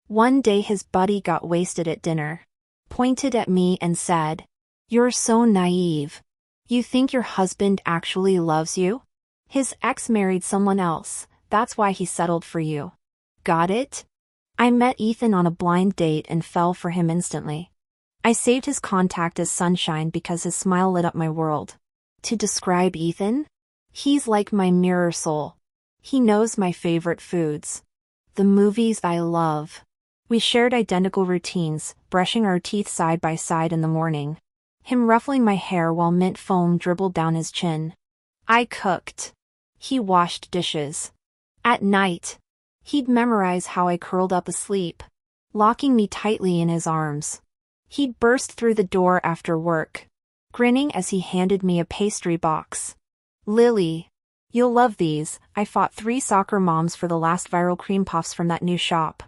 One day his buddy got wasted at dinner, pointed at me and said, "You're so naive. You think your husband actually loves you? His ex married someone else, that's why he settled for you. Got it?" I met Ethan on a blind date and fell for him instantly. I saved his contact as sunshine because his smile lit up my world. To describe Ethan? He's like my mirror soul. He knows my favorite foods, the movies I love. We shared identical routines, brushing our teeth side by side in the morning, him ruffling my hair while mint foam dribbled down his chin. I cooked. He washed dishes. At night, he'd memorize how I curled up asleep, locking me tightly in his arms. He'd burst through the door after work, grinning as he handed me a pastry box. "Lily, you'll love these. I fought 3 soccer moms for the last viral cream puffs from that new shop."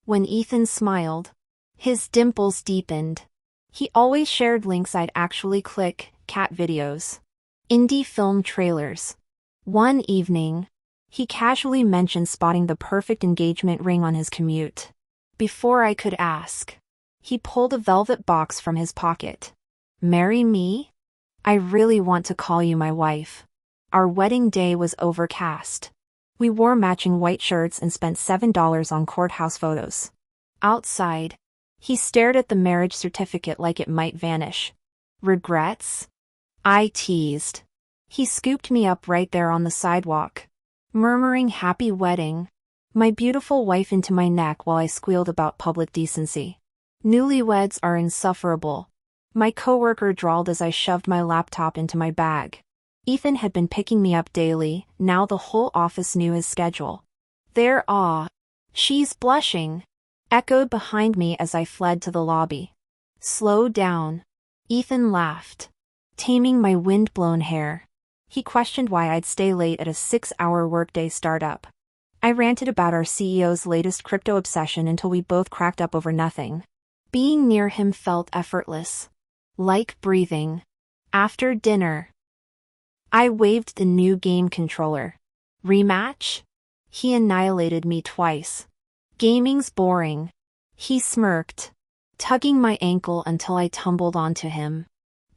When Ethan smiled, his dimples deepened. He always shared links I'd actually click, cat videos, indie film trailers. One evening, he casually mentioned spotting the perfect engagement ring on his commute. Before I could ask, he pulled a velvet box from his pocket. "Marry me? I really want to call you my wife." Our wedding day was overcast. We wore matching white shirts and spent $7 on courthouse photos. Outside, he stared at the marriage certificate like it might vanish. "Regrets?" I teased. He scooped me up right there on the sidewalk, murmuring "Happy wedding, my beautiful wife" into my neck while I squealed about public decency. "Newlyweds are insufferable," my coworker drawled as I shoved my laptop into my bag. Ethan had been picking me up daily, now the whole office knew his schedule. Their "aw, she's blushing," echoed behind me as I fled to the lobby. "Slow down," Ethan laughed, taming my wind-blown hair. He questioned why I'd stay late at a 6-hour workday startup. I ranted about our CEO's latest crypto obsession until we both cracked up over nothing. Being near him felt effortless, like breathing. After dinner, I waved the new game controller. "Rematch?" He annihilated me twice. "Gaming's boring." He smirked, tugging my ankle until I tumbled onto him.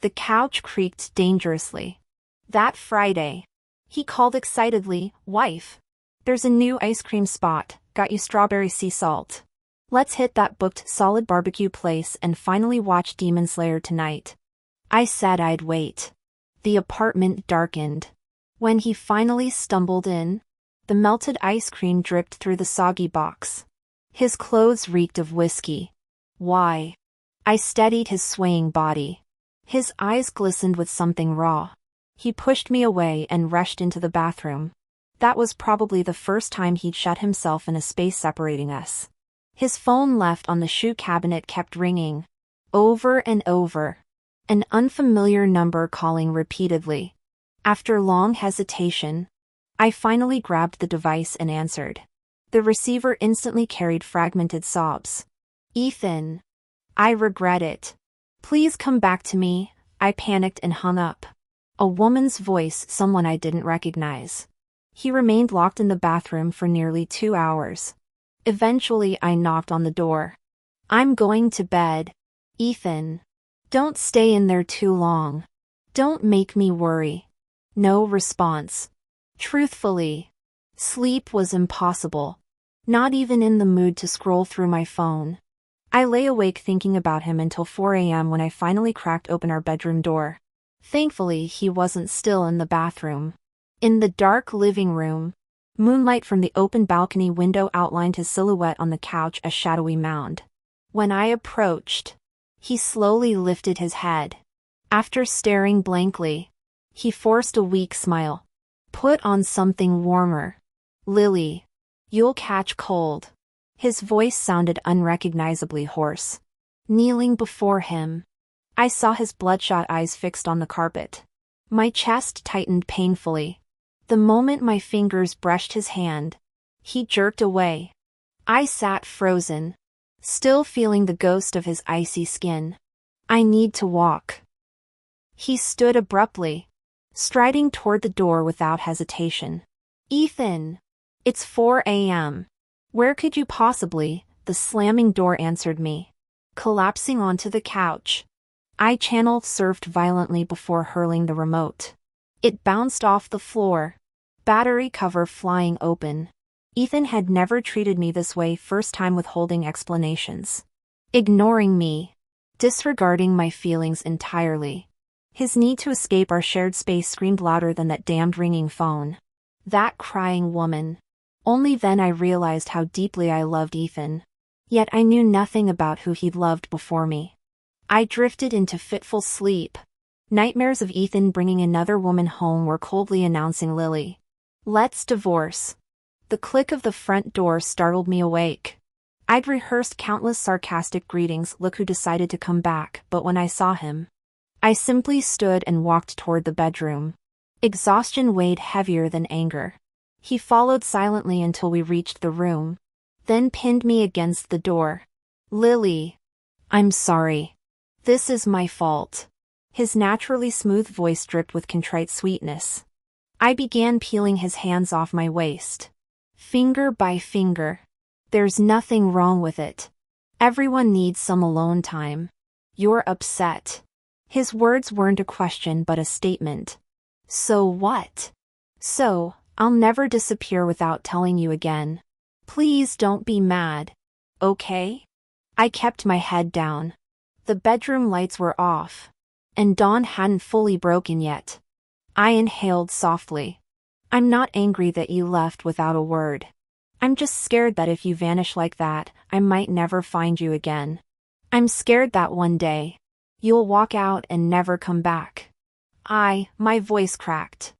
The couch creaked dangerously. That Friday, he called excitedly, "Wife, there's a new ice cream spot, got you strawberry sea salt. Let's hit that booked solid barbecue place and finally watch Demon Slayer tonight." I said I'd wait. The apartment darkened. When he finally stumbled in, the melted ice cream dripped through the soggy box. His clothes reeked of whiskey. "Why?" I steadied his swaying body. His eyes glistened with something raw. He pushed me away and rushed into the bathroom. That was probably the first time he'd shut himself in a space separating us. His phone left on the shoe cabinet kept ringing, over and over. An unfamiliar number calling repeatedly. After long hesitation, I finally grabbed the device and answered. The receiver instantly carried fragmented sobs. "Ethan, I regret it. Please come back to me." I panicked and hung up. A woman's voice, someone I didn't recognize. He remained locked in the bathroom for nearly 2 hours. Eventually I knocked on the door. "I'm going to bed. Ethan, don't stay in there too long. Don't make me worry." No response. Truthfully, sleep was impossible. Not even in the mood to scroll through my phone. I lay awake thinking about him until 4 a.m. when I finally cracked open our bedroom door. Thankfully, he wasn't still in the bathroom. In the dark living room, moonlight from the open balcony window outlined his silhouette on the couch, a shadowy mound. When I approached, he slowly lifted his head. After staring blankly, he forced a weak smile. "Put on something warmer. Lily, you'll catch cold." His voice sounded unrecognizably hoarse. Kneeling before him, I saw his bloodshot eyes fixed on the carpet. My chest tightened painfully. The moment my fingers brushed his hand, he jerked away. I sat frozen, still feeling the ghost of his icy skin. "I need to walk." He stood abruptly, striding toward the door without hesitation. "Ethan, it's 4 a.m. Where could you possibly The slamming door answered me, collapsing onto the couch. Channel surfed violently before hurling the remote. It bounced off the floor. Battery cover flying open. Ethan had never treated me this way, first time withholding explanations. Ignoring me. Disregarding my feelings entirely. His need to escape our shared space screamed louder than that damned ringing phone. That crying woman. Only then I realized how deeply I loved Ethan. Yet I knew nothing about who he'd loved before me. I drifted into fitful sleep. Nightmares of Ethan bringing another woman home were coldly announcing Lily. Let's divorce. The click of the front door startled me awake. I'd rehearsed countless sarcastic greetings, look who decided to come back, but when I saw him, I simply stood and walked toward the bedroom. Exhaustion weighed heavier than anger. He followed silently until we reached the room, then pinned me against the door. Lily. I'm sorry. This is my fault. His naturally smooth voice dripped with contrite sweetness. I began peeling his hands off my waist. Finger by finger. There's nothing wrong with it. Everyone needs some alone time. You're upset. His words weren't a question but a statement. So what? So, I'll never disappear without telling you again. Please don't be mad. Okay? I kept my head down. The bedroom lights were off, and dawn hadn't fully broken yet. I inhaled softly. I'm not angry that you left without a word. I'm just scared that if you vanish like that, I might never find you again. I'm scared that one day, you'll walk out and never come back. My voice cracked.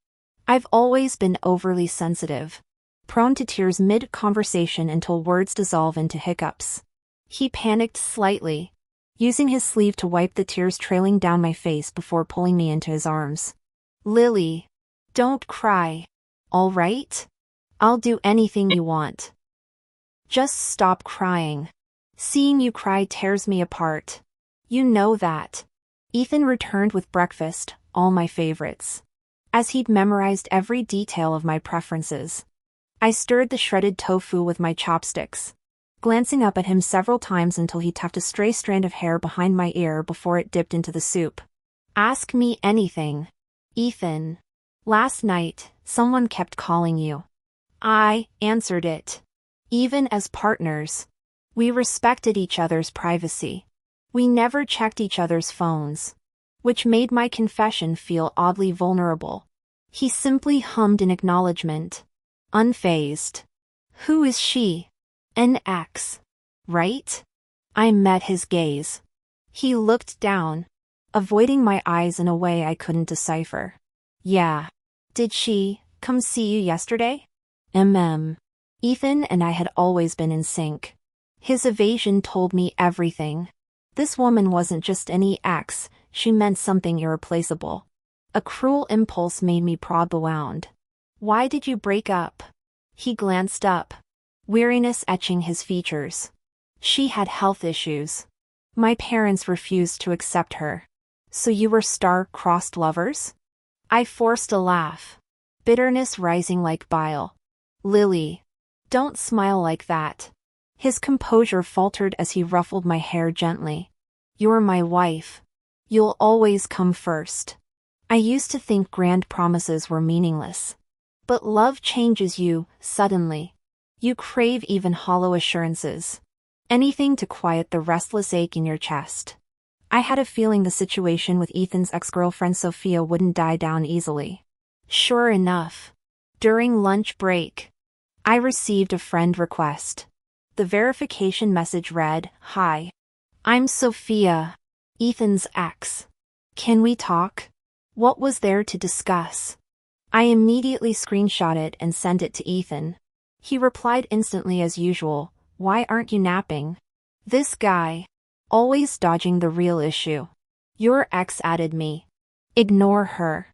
I've always been overly sensitive, prone to tears mid-conversation until words dissolve into hiccups. He panicked slightly, using his sleeve to wipe the tears trailing down my face before pulling me into his arms. Lily, don't cry. All right? I'll do anything you want. Just stop crying. Seeing you cry tears me apart. You know that. Ethan returned with breakfast, all my favorites. As he'd memorized every detail of my preferences. I stirred the shredded tofu with my chopsticks, glancing up at him several times until he tucked a stray strand of hair behind my ear before it dipped into the soup. Ask me anything. Ethan. Last night, someone kept calling you. I answered it. Even as partners, we respected each other's privacy. We never checked each other's phones, which made my confession feel oddly vulnerable. He simply hummed in acknowledgement, unfazed. Who is she? An ex, right? I met his gaze. He looked down, avoiding my eyes in a way I couldn't decipher. Yeah. Did she come see you yesterday? Ethan and I had always been in sync. His evasion told me everything. This woman wasn't just any ex, she meant something irreplaceable. A cruel impulse made me prod the wound. Why did you break up? He glanced up, weariness etching his features. She had health issues. My parents refused to accept her. So you were star-crossed lovers? I forced a laugh, bitterness rising like bile. Lily, don't smile like that. His composure faltered as he ruffled my hair gently. You're my wife. You'll always come first. I used to think grand promises were meaningless. But love changes you, suddenly. You crave even hollow assurances. Anything to quiet the restless ache in your chest. I had a feeling the situation with Ethan's ex-girlfriend Sophia wouldn't die down easily. Sure enough, during lunch break, I received a friend request. The verification message read, "Hi. I'm Sophia, Ethan's ex. Can we talk?" What was there to discuss? I immediately screenshot it and sent it to Ethan. He replied instantly as usual, "Why aren't you napping?" This guy. Always dodging the real issue. Your ex added me. Ignore her.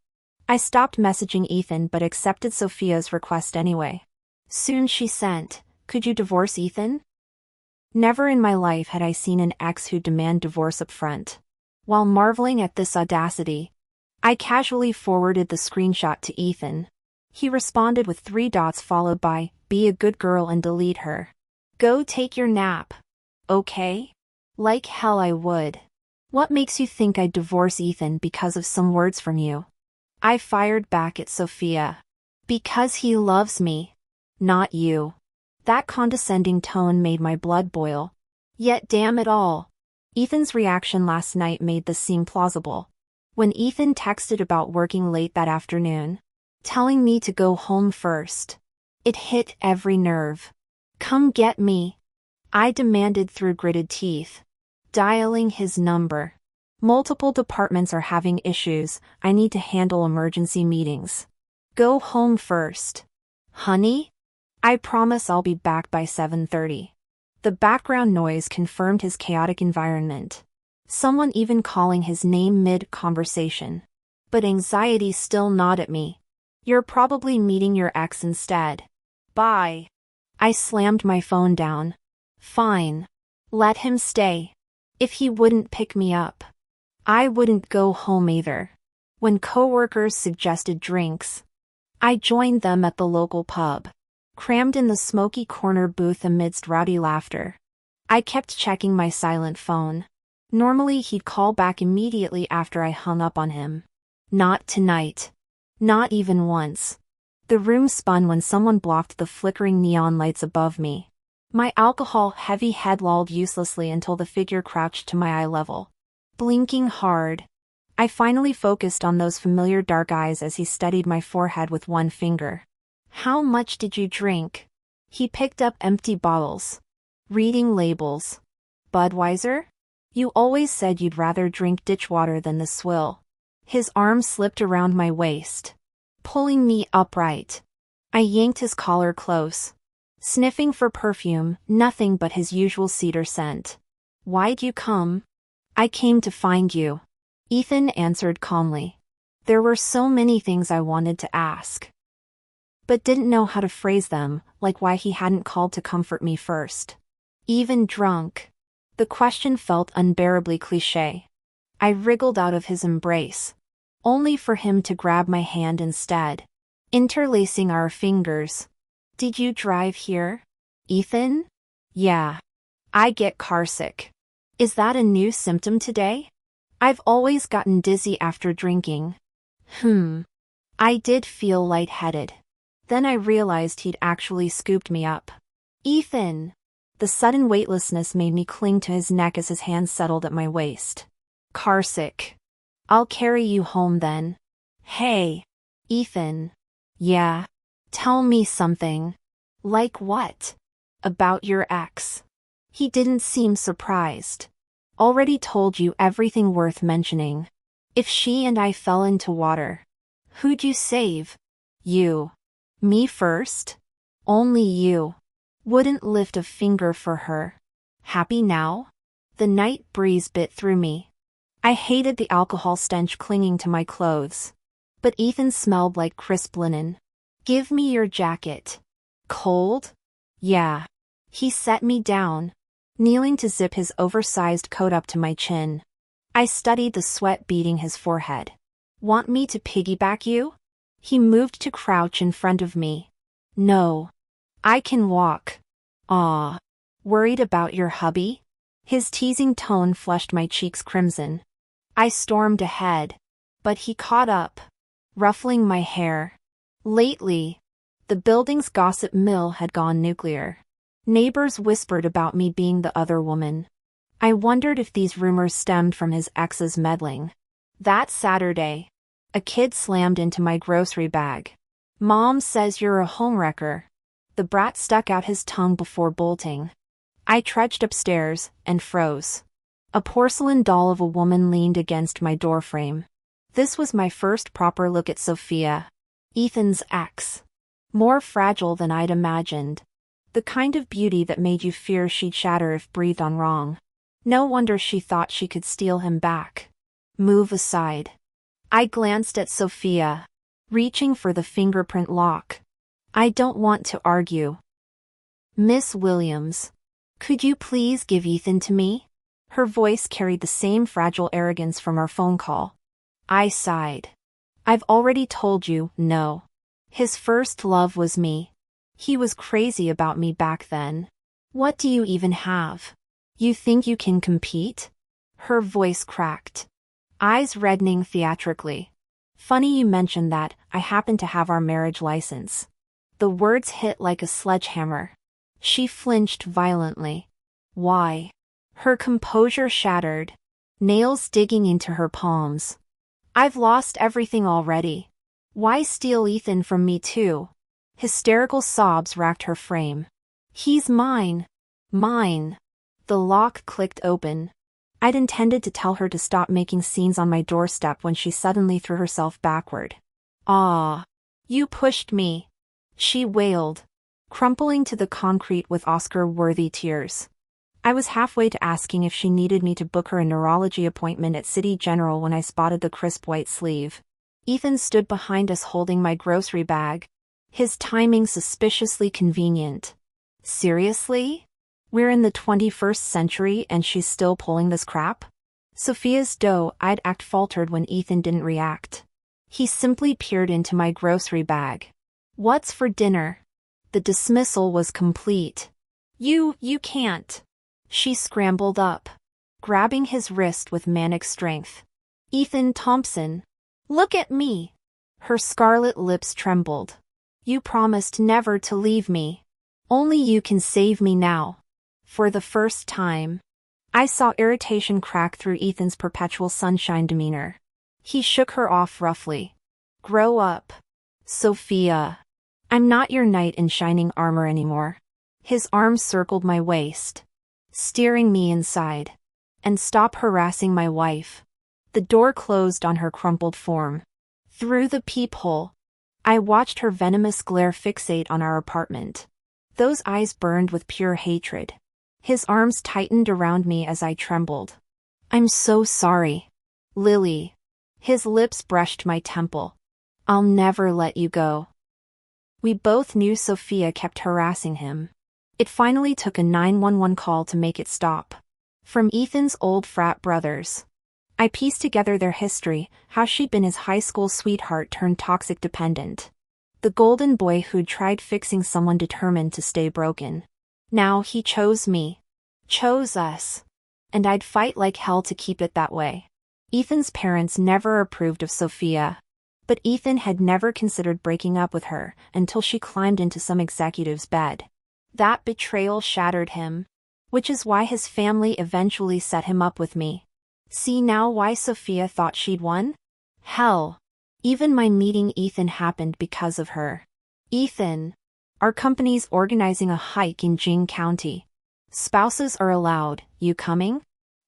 I stopped messaging Ethan but accepted Sophia's request anyway. Soon she sent, "Could you divorce Ethan?" Never in my life had I seen an ex who'd demand divorce up front. While marveling at this audacity, I casually forwarded the screenshot to Ethan. He responded with 3 dots followed by, "Be a good girl and delete her." Go take your nap. Okay? Like hell I would. What makes you think I'd divorce Ethan because of some words from you? I fired back at Sophia. Because he loves me. Not you. That condescending tone made my blood boil. Yet damn it all. Ethan's reaction last night made this seem plausible. When Ethan texted about working late that afternoon, telling me to go home first, it hit every nerve. Come get me, I demanded through gritted teeth. Dialing his number. Multiple departments are having issues, I need to handle emergency meetings. Go home first. Honey? I promise I'll be back by 7:30. The background noise confirmed his chaotic environment. Someone even calling his name mid-conversation. But anxiety still gnawed at me. You're probably meeting your ex instead. Bye. I slammed my phone down. Fine. Let him stay. If he wouldn't pick me up, I wouldn't go home either. When coworkers suggested drinks, I joined them at the local pub, crammed in the smoky corner booth amidst rowdy laughter. I kept checking my silent phone. Normally he'd call back immediately after I hung up on him. Not tonight. Not even once. The room spun when someone blocked the flickering neon lights above me. My alcohol-heavy head lolled uselessly until the figure crouched to my eye level. Blinking hard, I finally focused on those familiar dark eyes as he steadied my forehead with one finger. How much did you drink? He picked up empty bottles. Reading labels. Budweiser? You always said you'd rather drink ditch water than the swill. His arm slipped around my waist, pulling me upright. I yanked his collar close. Sniffing for perfume, nothing but his usual cedar scent. Why'd you come? I came to find you. Ethan answered calmly. There were so many things I wanted to ask, but didn't know how to phrase them, like why he hadn't called to comfort me first. Even drunk. The question felt unbearably cliché. I wriggled out of his embrace, only for him to grab my hand instead, interlacing our fingers. Did you drive here, Ethan? Yeah. I get carsick. Is that a new symptom today? I've always gotten dizzy after drinking. I did feel lightheaded. Then I realized he'd actually scooped me up. Ethan! The sudden weightlessness made me cling to his neck as his hands settled at my waist. Carsick. I'll carry you home then. Hey, Ethan. Yeah. Tell me something. Like what? About your ex. He didn't seem surprised. Already told you everything worth mentioning. If she and I fell into water, who'd you save? You. Me first? Only you. Wouldn't lift a finger for her. Happy now? The night breeze bit through me. I hated the alcohol stench clinging to my clothes. But Ethan smelled like crisp linen. Give me your jacket. Cold? Yeah. He set me down, kneeling to zip his oversized coat up to my chin. I studied the sweat beading his forehead. Want me to piggyback you? He moved to crouch in front of me. No. I can walk. Aw. Worried about your hubby? His teasing tone flushed my cheeks crimson. I stormed ahead, but he caught up, ruffling my hair. Lately, the building's gossip mill had gone nuclear. Neighbors whispered about me being the other woman. I wondered if these rumors stemmed from his ex's meddling. That Saturday, a kid slammed into my grocery bag. Mom says you're a homewrecker. The brat stuck out his tongue before bolting. I trudged upstairs and froze. A porcelain doll of a woman leaned against my doorframe. This was my first proper look at Sophia, Ethan's ex. More fragile than I'd imagined. The kind of beauty that made you fear she'd shatter if breathed on wrong. No wonder she thought she could steal him back. Move aside. I glanced at Sophia, reaching for the fingerprint lock. I don't want to argue. Miss Williams, could you please give Ethan to me? Her voice carried the same fragile arrogance from our phone call. I sighed. I've already told you, no. His first love was me. He was crazy about me back then. What do you even have? You think you can compete? Her voice cracked, eyes reddening theatrically. Funny you mentioned that. I happen to have our marriage license. The words hit like a sledgehammer. She flinched violently. Why? Her composure shattered, nails digging into her palms. I've lost everything already. Why steal Ethan from me too? Hysterical sobs racked her frame. He's mine. Mine. The lock clicked open. I'd intended to tell her to stop making scenes on my doorstep when she suddenly threw herself backward. Ah. You pushed me. She wailed, crumpling to the concrete with Oscar-worthy tears. I was halfway to asking if she needed me to book her a neurology appointment at City General when I spotted the crisp white sleeve. Ethan stood behind us holding my grocery bag, his timing suspiciously convenient. Seriously? We're in the 21st century and she's still pulling this crap? Sophia's doe-eyed act faltered when Ethan didn't react. He simply peered into my grocery bag. What's for dinner? The dismissal was complete. You can't. She scrambled up, grabbing his wrist with manic strength. Ethan Thompson. Look at me. Her scarlet lips trembled. You promised never to leave me. Only you can save me now. For the first time, I saw irritation crack through Ethan's perpetual sunshine demeanor. He shook her off roughly. Grow up, Sophia. I'm not your knight in shining armor anymore. His arms circled my waist, steering me inside. And stop harassing my wife. The door closed on her crumpled form. Through the peephole, I watched her venomous glare fixate on our apartment. Those eyes burned with pure hatred. His arms tightened around me as I trembled. I'm so sorry, Lily. His lips brushed my temple. I'll never let you go. We both knew Sophia kept harassing him. It finally took a 911 call to make it stop. From Ethan's old frat brothers. I pieced together their history, how she'd been his high school sweetheart turned toxic dependent. The golden boy who'd tried fixing someone determined to stay broken. Now he chose me. Chose us. And I'd fight like hell to keep it that way. Ethan's parents never approved of Sophia. But Ethan had never considered breaking up with her until she climbed into some executive's bed. That betrayal shattered him. Which is why his family eventually set him up with me. See now why Sophia thought she'd won? Hell. Even my meeting Ethan happened because of her. Ethan. Our company's organizing a hike in Jing County. Spouses are allowed. You coming?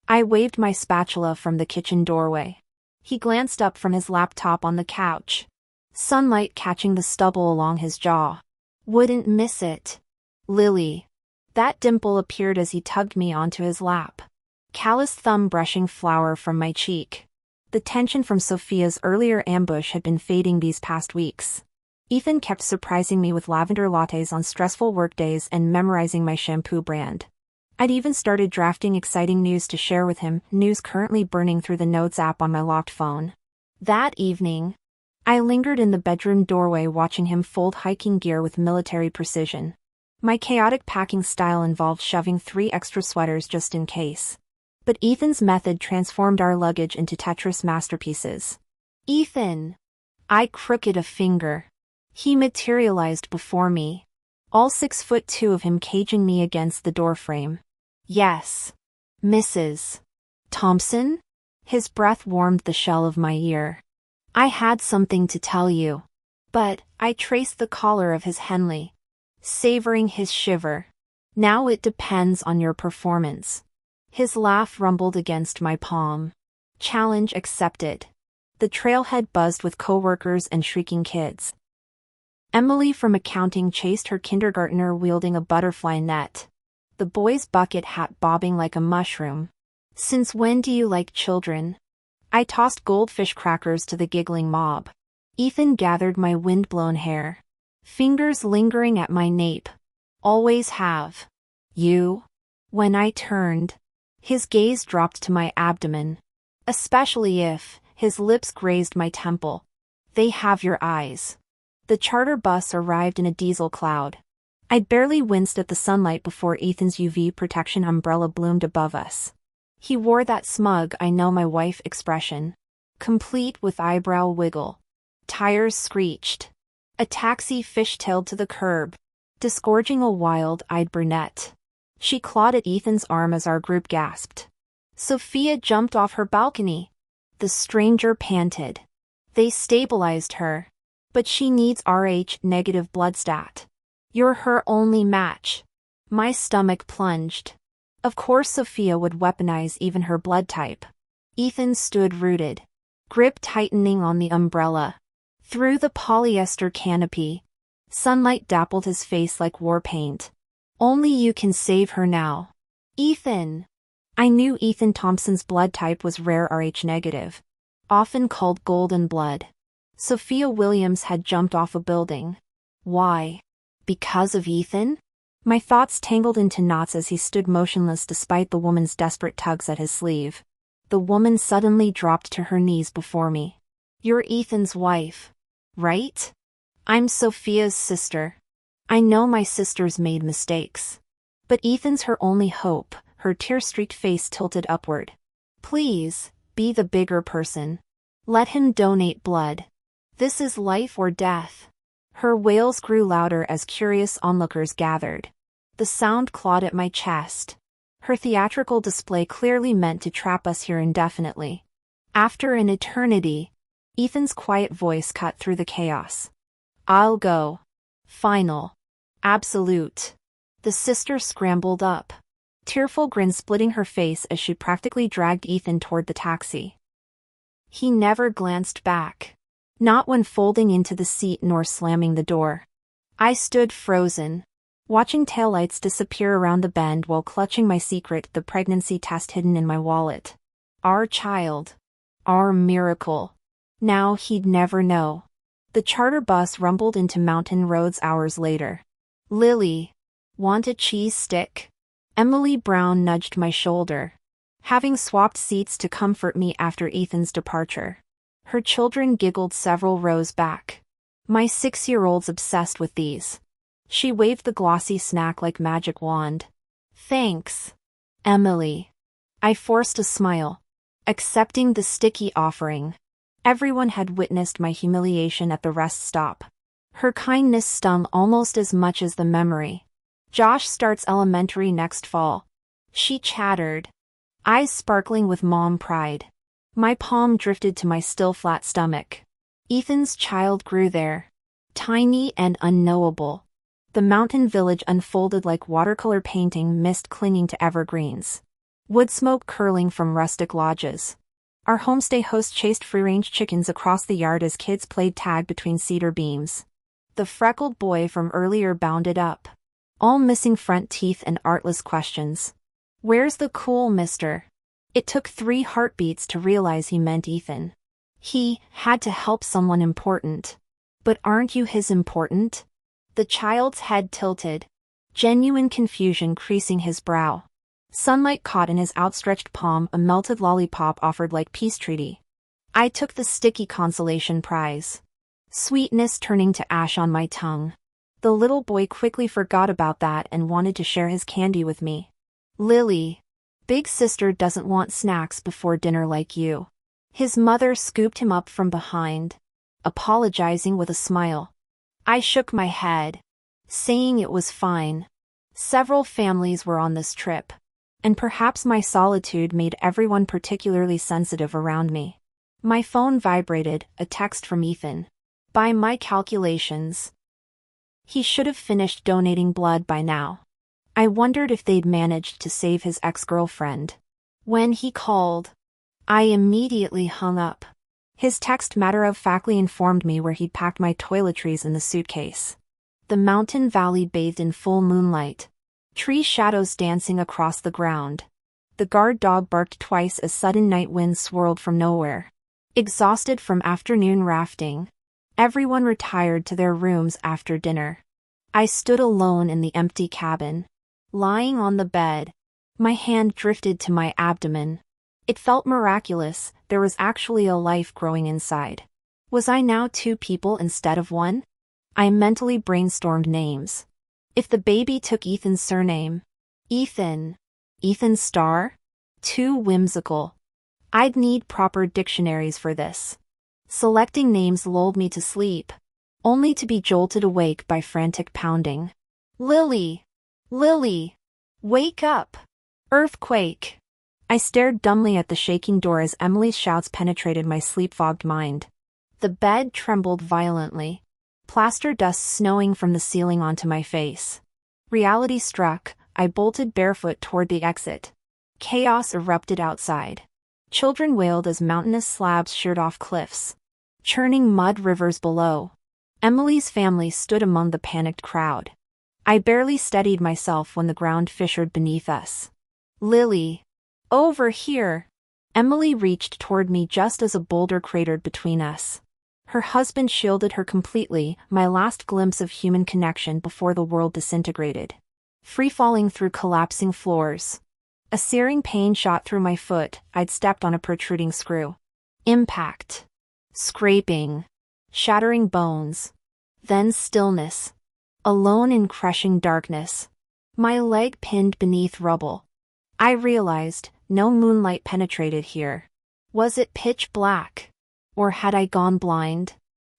I waved my spatula from the kitchen doorway. He glanced up from his laptop on the couch. Sunlight catching the stubble along his jaw. Wouldn't miss it. Lily. That dimple appeared as he tugged me onto his lap. Callous thumb brushing flour from my cheek. The tension from Sophia's earlier ambush had been fading these past weeks. Ethan kept surprising me with lavender lattes on stressful workdays and memorizing my shampoo brand. I'd even started drafting exciting news to share with him, news currently burning through the Notes app on my locked phone. That evening, I lingered in the bedroom doorway watching him fold hiking gear with military precision. My chaotic packing style involved shoving 3 extra sweaters just in case. But Ethan's method transformed our luggage into Tetris masterpieces. Ethan! I crooked a finger. He materialized before me. All 6'2" of him caging me against the doorframe. Yes. Mrs. Thompson? His breath warmed the shell of my ear. I had something to tell you. But, I traced the collar of his Henley. Savoring his shiver. Now it depends on your performance. His laugh rumbled against my palm. Challenge accepted. The trailhead buzzed with coworkers and shrieking kids. Emily from accounting chased her kindergartner wielding a butterfly net. The boy's bucket hat bobbing like a mushroom. Since when do you like children? I tossed goldfish crackers to the giggling mob. Ethan gathered my wind-blown hair. Fingers lingering at my nape. Always have. You? When I turned, his gaze dropped to my abdomen. Especially if, his lips grazed my temple. They have your eyes. The charter bus arrived in a diesel cloud. I barely winced at the sunlight before Ethan's UV protection umbrella bloomed above us. He wore that smug "I know my wife" expression, complete with eyebrow wiggle. Tires screeched. A taxi fishtailed to the curb, disgorging a wild-eyed brunette. She clawed at Ethan's arm as our group gasped. Sophia jumped off her balcony. The stranger panted. They stabilized her. But she needs Rh-negative blood stat. You're her only match. My stomach plunged. Of course Sophia would weaponize even her blood type. Ethan stood rooted, grip tightening on the umbrella. Through the polyester canopy, sunlight dappled his face like war paint. Only you can save her now. Ethan. I knew Ethan Thompson's blood type was rare Rh-negative, often called golden blood. Sophia Williams had jumped off a building. Why? Because of Ethan? My thoughts tangled into knots as he stood motionless despite the woman's desperate tugs at his sleeve. The woman suddenly dropped to her knees before me. You're Ethan's wife, right? I'm Sophia's sister. I know my sister's made mistakes. But Ethan's her only hope. Her tear-streaked face tilted upward. Please, be the bigger person. Let him donate blood. This is life or death. Her wails grew louder as curious onlookers gathered. The sound clawed at my chest. Her theatrical display clearly meant to trap us here indefinitely. After an eternity, Ethan's quiet voice cut through the chaos. I'll go. Final. Absolute. The sister scrambled up, tearful grin splitting her face as she practically dragged Ethan toward the taxi. He never glanced back. Not when folding into the seat nor slamming the door. I stood frozen, watching taillights disappear around the bend while clutching my secret, the pregnancy test hidden in my wallet. Our child. Our miracle. Now he'd never know. The charter bus rumbled into mountain roads hours later. Lily. Want a cheese stick? Emily Brown nudged my shoulder, having swapped seats to comfort me after Ethan's departure. Her children giggled several rows back. My 6-year-old's obsessed with these. She waved the glossy snack like magic wand. Thanks, Emily. I forced a smile, accepting the sticky offering. Everyone had witnessed my humiliation at the rest stop. Her kindness stung almost as much as the memory. Josh starts elementary next fall. She chattered, eyes sparkling with mom pride. My palm drifted to my still flat stomach. Ethan's child grew there, tiny and unknowable. The mountain village unfolded like watercolor painting, mist clinging to evergreens, wood smoke curling from rustic lodges. Our homestay host chased free-range chickens across the yard as kids played tag between cedar beams. The freckled boy from earlier bounded up, all missing front teeth and artless questions. Where's the cool mister? It took 3 heartbeats to realize he meant Ethan. He had to help someone important. But aren't you his important? The child's head tilted, genuine confusion creasing his brow. Sunlight caught in his outstretched palm, a melted lollipop offered like peace treaty. I took the sticky consolation prize, sweetness turning to ash on my tongue. The little boy quickly forgot about that and wanted to share his candy with me. Lily, big sister doesn't want snacks before dinner like you. His mother scooped him up from behind, apologizing with a smile. I shook my head, saying it was fine. Several families were on this trip, and perhaps my solitude made everyone particularly sensitive around me. My phone vibrated, a text from Ethan. By my calculations, he should have finished donating blood by now. I wondered if they'd managed to save his ex-girlfriend. When he called, I immediately hung up. His text matter-of-factly informed me where he'd packed my toiletries in the suitcase. The mountain valley bathed in full moonlight, tree shadows dancing across the ground. The guard dog barked twice as sudden night winds swirled from nowhere. Exhausted from afternoon rafting, everyone retired to their rooms after dinner. I stood alone in the empty cabin. Lying on the bed, my hand drifted to my abdomen. It felt miraculous, there was actually a life growing inside. Was I now 2 people instead of 1? I mentally brainstormed names. If the baby took Ethan's surname. Ethan. Ethan Starr? Too whimsical. I'd need proper dictionaries for this. Selecting names lulled me to sleep, only to be jolted awake by frantic pounding. Lily! Lily! Wake up! Earthquake! I stared dumbly at the shaking door as Emily's shouts penetrated my sleep-fogged mind. The bed trembled violently, plaster dust snowing from the ceiling onto my face. Reality struck. I bolted barefoot toward the exit. Chaos erupted outside. Children wailed as mountainous slabs sheared off cliffs, churning mud rivers below. Emily's family stood among the panicked crowd. I barely steadied myself when the ground fissured beneath us. Lily! Over here! Emily reached toward me just as a boulder cratered between us. Her husband shielded her completely, my last glimpse of human connection before the world disintegrated. Free-falling through collapsing floors. A searing pain shot through my foot. I'd stepped on a protruding screw. Impact. Scraping. Shattering bones. Then stillness. Alone in crushing darkness. My leg pinned beneath rubble. I realized, no moonlight penetrated here. Was it pitch black? Or had I gone blind?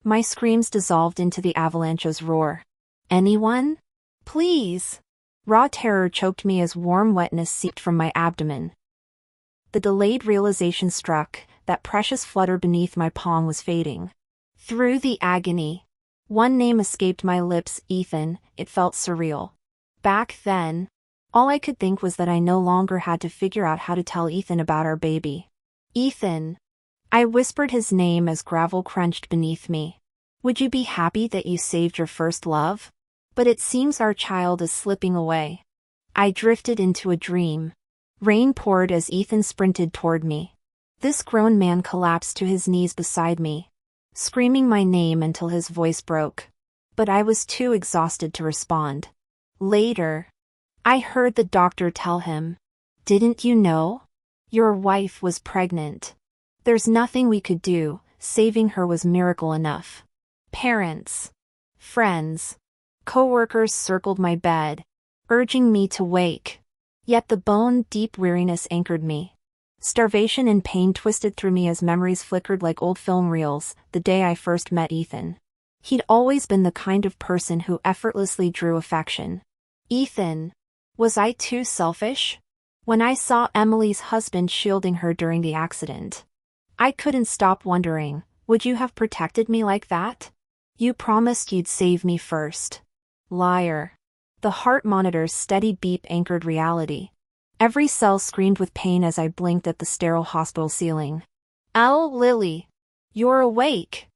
My screams dissolved into the avalanche's roar. Anyone? Please! Raw terror choked me as warm wetness seeped from my abdomen. The delayed realization struck, that precious flutter beneath my palm was fading. Through the agony, one name escaped my lips, Ethan. It felt surreal. Back then, all I could think was that I no longer had to figure out how to tell Ethan about our baby. Ethan. I whispered his name as gravel crunched beneath me. Would you be happy that you saved your first love? But it seems our child is slipping away. I drifted into a dream. Rain poured as Ethan sprinted toward me. This grown man collapsed to his knees beside me, screaming my name until his voice broke. But I was too exhausted to respond. Later, I heard the doctor tell him, "Didn't you know? Your wife was pregnant. There's nothing we could do, saving her was miracle enough." Parents, friends, co-workers circled my bed, urging me to wake. Yet the bone-deep weariness anchored me. Starvation and pain twisted through me as memories flickered like old film reels. The day I first met Ethan. He'd always been the kind of person who effortlessly drew affection. Ethan. Was I too selfish? When I saw Emily's husband shielding her during the accident, I couldn't stop wondering, would you have protected me like that? You promised you'd save me first. Liar. The heart monitor's steady beep anchored reality. Every cell screamed with pain as I blinked at the sterile hospital ceiling. Lily. You're awake.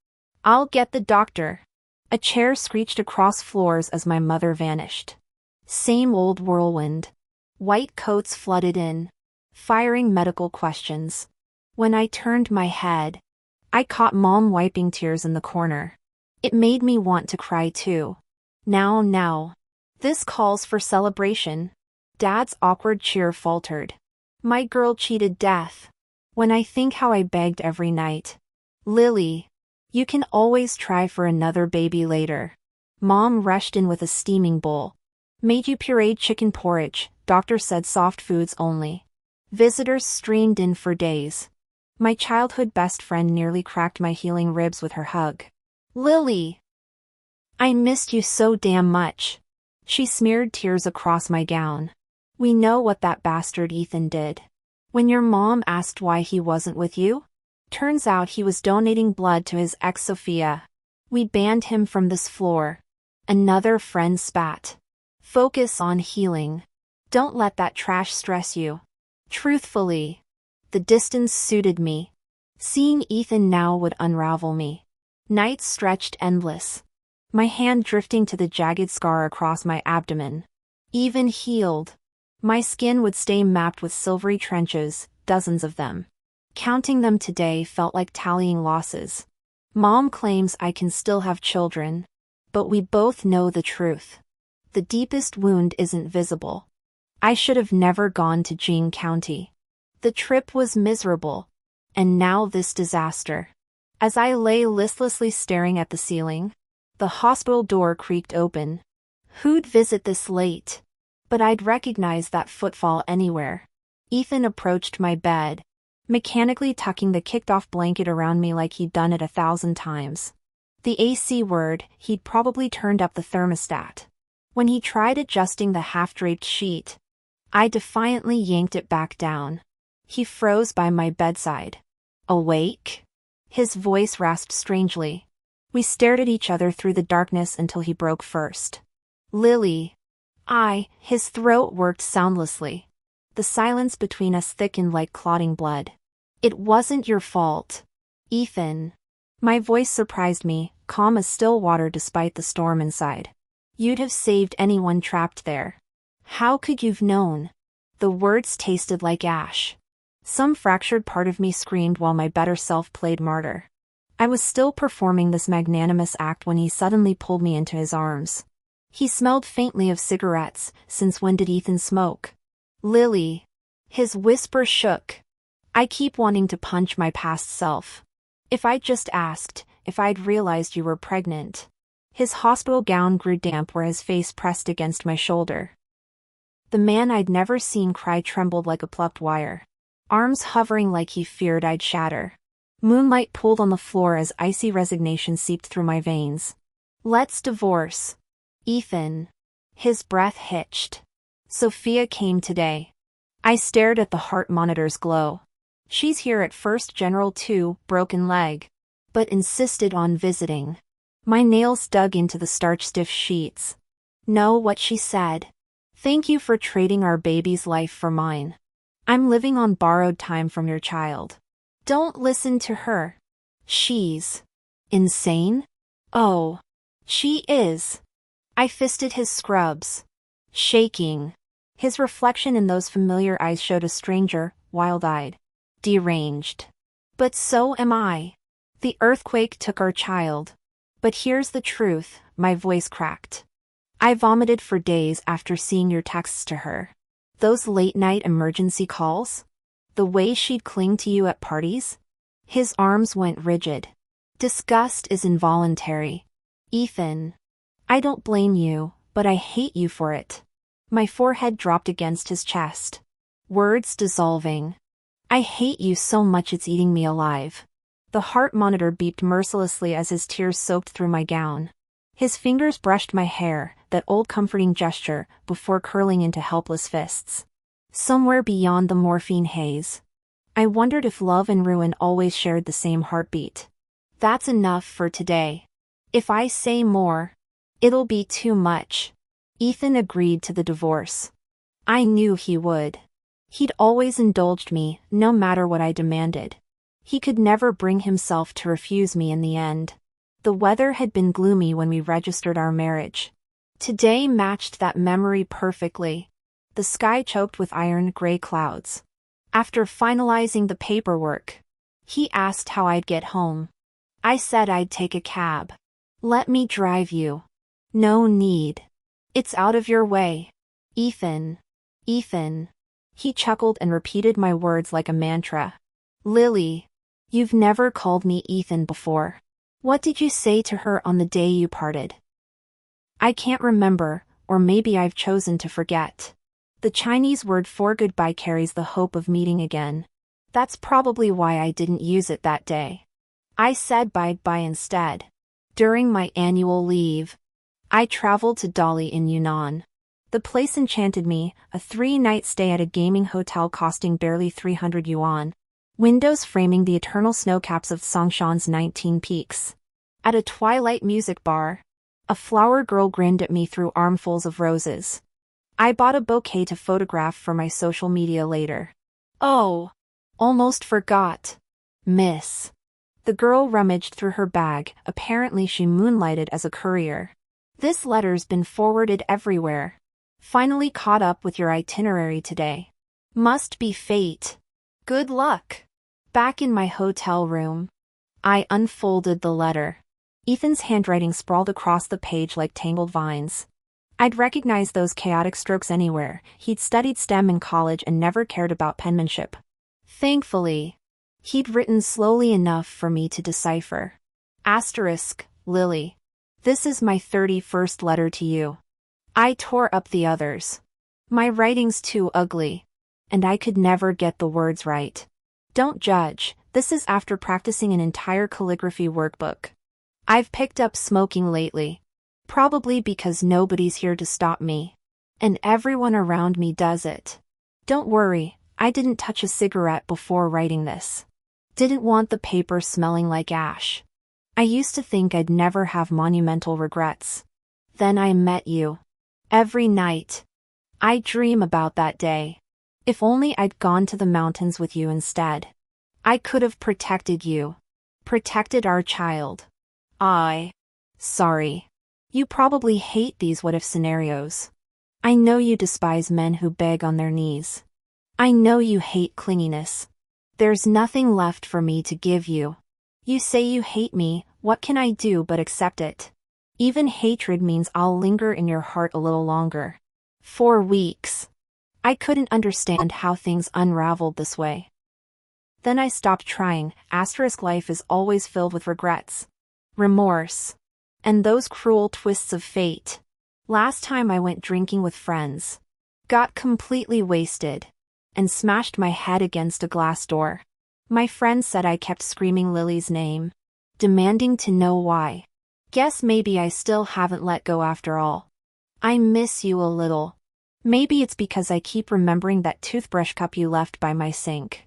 I'll get the doctor. A chair screeched across floors as my mother vanished. Same old whirlwind. White coats flooded in, firing medical questions. When I turned my head, I caught Mom wiping tears in the corner. It made me want to cry too. Now. This calls for celebration. Dad's awkward cheer faltered. My girl cheated death. When I think how I begged every night. Lily. You can always try for another baby later. Mom rushed in with a steaming bowl. Made you pureed chicken porridge, doctor said soft foods only. Visitors streamed in for days. My childhood best friend nearly cracked my healing ribs with her hug. Lily. I missed you so damn much. She smeared tears across my gown. We know what that bastard Ethan did. When your mom asked why he wasn't with you? Turns out he was donating blood to his ex Sophia. We banned him from this floor. Another friend spat. Focus on healing. Don't let that trash stress you. Truthfully. The distance suited me. Seeing Ethan now would unravel me. Nights stretched endless. My hand drifting to the jagged scar across my abdomen. Even healed, my skin would stay mapped with silvery trenches, dozens of them. Counting them today felt like tallying losses. Mom claims I can still have children. But we both know the truth. The deepest wound isn't visible. I should have never gone to Jean County. The trip was miserable. And now this disaster. As I lay listlessly staring at the ceiling, the hospital door creaked open. Who'd visit this late? But I'd recognize that footfall anywhere. Ethan approached my bed, mechanically tucking the kicked-off blanket around me like he'd done it 1,000 times. The AC word, he'd probably turned up the thermostat. When he tried adjusting the half-draped sheet, I defiantly yanked it back down. He froze by my bedside. Awake? His voice rasped strangely. We stared at each other through the darkness until he broke first. Lily. His throat worked soundlessly. The silence between us thickened like clotting blood. It wasn't your fault, Ethan. My voice surprised me, calm as still water despite the storm inside. You'd have saved anyone trapped there. How could you've known? The words tasted like ash. Some fractured part of me screamed while my better self played martyr. I was still performing this magnanimous act when he suddenly pulled me into his arms. He smelled faintly of cigarettes. Since when did Ethan smoke? Lily. His whisper shook. I keep wanting to punch my past self. If I'd just asked, if I'd realized you were pregnant. His hospital gown grew damp where his face pressed against my shoulder. The man I'd never seen cry trembled like a plucked wire. Arms hovering like he feared I'd shatter. Moonlight pooled on the floor as icy resignation seeped through my veins. Let's divorce. Ethan. His breath hitched. Sophia came today. I stared at the heart monitor's glow. She's here at First General 2, broken leg. But insisted on visiting. My nails dug into the starch-stiff sheets. Know what she said? Thank you for trading our baby's life for mine. I'm living on borrowed time from your child. Don't listen to her. She's insane? Oh. She is. I fisted his scrubs. Shaking. His reflection in those familiar eyes showed a stranger, wild-eyed. Deranged. But so am I. The earthquake took our child. But here's the truth, my voice cracked. I vomited for days after seeing your texts to her. Those late-night emergency calls? The way she'd cling to you at parties? His arms went rigid. Disgust is involuntary. Ethan. I don't blame you, but I hate you for it. My forehead dropped against his chest. Words dissolving. I hate you so much it's eating me alive. The heart monitor beeped mercilessly as his tears soaked through my gown. His fingers brushed my hair, that old comforting gesture, before curling into helpless fists. Somewhere beyond the morphine haze. I wondered if love and ruin always shared the same heartbeat. That's enough for today. If I say more, it'll be too much. Ethan agreed to the divorce. I knew he would. He'd always indulged me, no matter what I demanded. He could never bring himself to refuse me in the end. The weather had been gloomy when we registered our marriage. Today matched that memory perfectly. The sky choked with iron gray clouds. After finalizing the paperwork, he asked how I'd get home. I said I'd take a cab. Let me drive you. No need. It's out of your way. Ethan. Ethan. He chuckled and repeated my words like a mantra. Lily. You've never called me Ethan before. What did you say to her on the day you parted? I can't remember, or maybe I've chosen to forget. The Chinese word for goodbye carries the hope of meeting again. That's probably why I didn't use it that day. I said bye-bye instead. During my annual leave, I traveled to Dali in Yunnan. The place enchanted me, a 3-night stay at a gaming hotel costing barely 300 yuan. Windows framing the eternal snowcaps of Songshan's 19 peaks. At a twilight music bar, a flower girl grinned at me through armfuls of roses. I bought a bouquet to photograph for my social media later. Oh, almost forgot. Miss. The girl rummaged through her bag, apparently she moonlighted as a courier. This letter's been forwarded everywhere. Finally caught up with your itinerary today. Must be fate. Good luck. Back in my hotel room, I unfolded the letter. Ethan's handwriting sprawled across the page like tangled vines. I'd recognize those chaotic strokes anywhere. He'd studied STEM in college and never cared about penmanship. Thankfully, he'd written slowly enough for me to decipher. Asterisk, Lily. This is my 31st letter to you. I tore up the others. My writing's too ugly. And I could never get the words right. Don't judge, this is after practicing an entire calligraphy workbook. I've picked up smoking lately. Probably because nobody's here to stop me. And everyone around me does it. Don't worry, I didn't touch a cigarette before writing this. Didn't want the paper smelling like ash. I used to think I'd never have monumental regrets. Then I met you. Every night. I dream about that day. If only I'd gone to the mountains with you instead. I could have protected you. Protected our child. Sorry. You probably hate these what-if scenarios. I know you despise men who beg on their knees. I know you hate clinginess. There's nothing left for me to give you. You say you hate me, what can I do but accept it? Even hatred means I'll linger in your heart a little longer. 4 weeks. I couldn't understand how things unraveled this way. Then I stopped trying. Life is always filled with regrets. Remorse. And those cruel twists of fate. Last time I went drinking with friends. Got completely wasted. And smashed my head against a glass door. My friend said I kept screaming Lily's name. Demanding to know why. Guess maybe I still haven't let go after all. I miss you a little. Maybe it's because I keep remembering that toothbrush cup you left by my sink.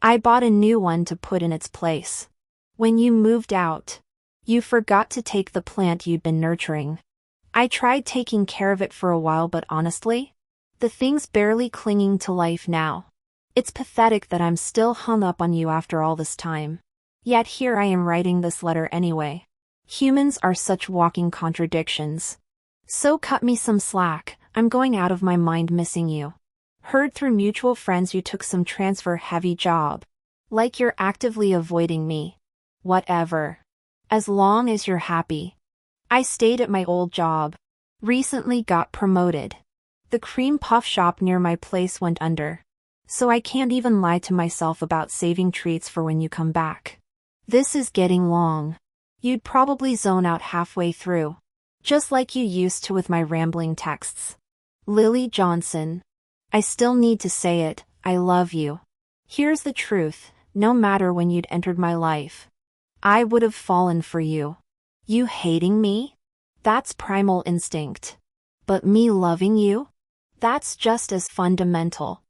I bought a new one to put in its place. When you moved out, you forgot to take the plant you'd been nurturing. I tried taking care of it for a while, but honestly, the thing's barely clinging to life now. It's pathetic that I'm still hung up on you after all this time. Yet here I am writing this letter anyway. Humans are such walking contradictions. So cut me some slack. I'm going out of my mind missing you. Heard through mutual friends you took some transfer-heavy job. Like you're actively avoiding me. Whatever. As long as you're happy. I stayed at my old job. Recently got promoted. The cream puff shop near my place went under. So I can't even lie to myself about saving treats for when you come back. This is getting long. You'd probably zone out halfway through. Just like you used to with my rambling texts. Lily Johnson. I still need to say it, I love you. Here's the truth, no matter when you'd entered my life. I would have fallen for you. You hating me? That's primal instinct. But me loving you? That's just as fundamental.